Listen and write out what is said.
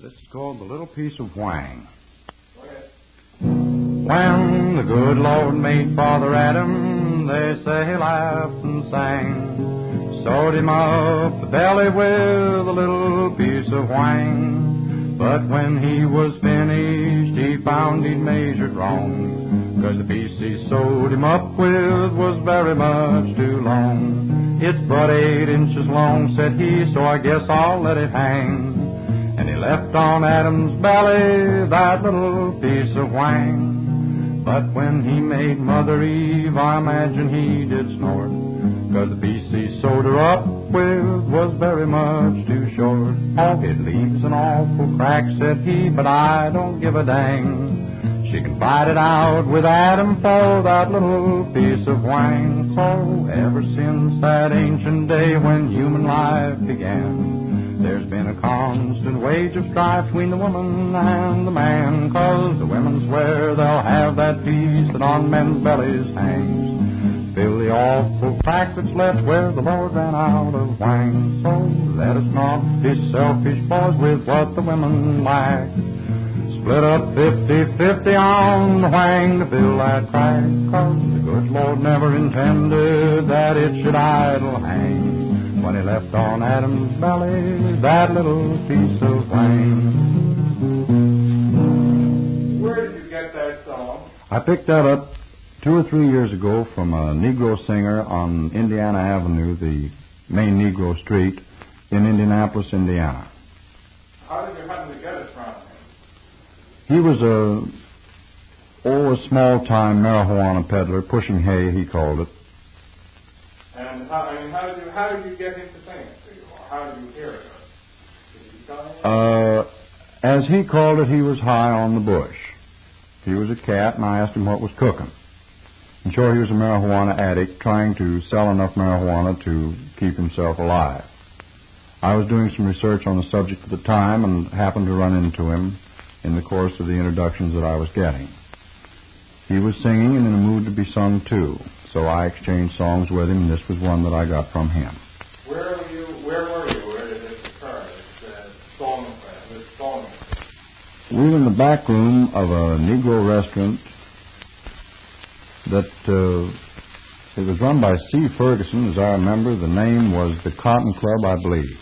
This is called The Little Piece of Whang. When the good Lord made Father Adam, they say he laughed and sang, sewed him up the belly with a little piece of whang. But when he was finished, he found he'd measured wrong, 'cause the piece he sewed him up with was very much too long. It's but 8 inches long, said he, so I guess I'll let it hang. And he left on Adam's belly that little piece of whang. But when he made Mother Eve, I imagine he did snort, 'cause the piece he sewed her up with was very much too short. Oh, it leaves an awful crack, said he, but I don't give a dang. She can fight it out with Adam for that little piece of whang. So ever since that ancient day when human life began, there's been a constant wage of strife between the woman and the man, 'cause the women swear they'll have that piece that on men's bellies hangs. Fill the awful crack that's left where the Lord ran out of whang. So let us not be selfish, boys, with what the women lack. Split up 50-50 on the whang to fill that crack, 'cause the good Lord never intended that it should idle hang. When he left on Adam's belly that little piece of whang. Where did you get that song? I picked that up 2 or 3 years ago from a Negro singer on Indiana Avenue, the main Negro street in Indianapolis, Indiana. How did you happen to get it from him? He was a small-time marijuana peddler, pushing hay, he called it. And how did you get him to sing it to you? Or how did you hear it? Did you tell him? As he called it, he was high on the bush. He was a cat, and I asked him what was cooking. And sure, he was a marijuana addict trying to sell enough marijuana to keep himself alive. I was doing some research on the subject at the time and happened to run into him in the course of the introductions that I was getting. He was singing and in a mood to be sung to, so I exchanged songs with him, and this was one that I got from him. Where were you? Where did this occur? This song? We were in the back room of a Negro restaurant that it was run by C. Ferguson, as I remember. The name was the Cotton Club, I believe.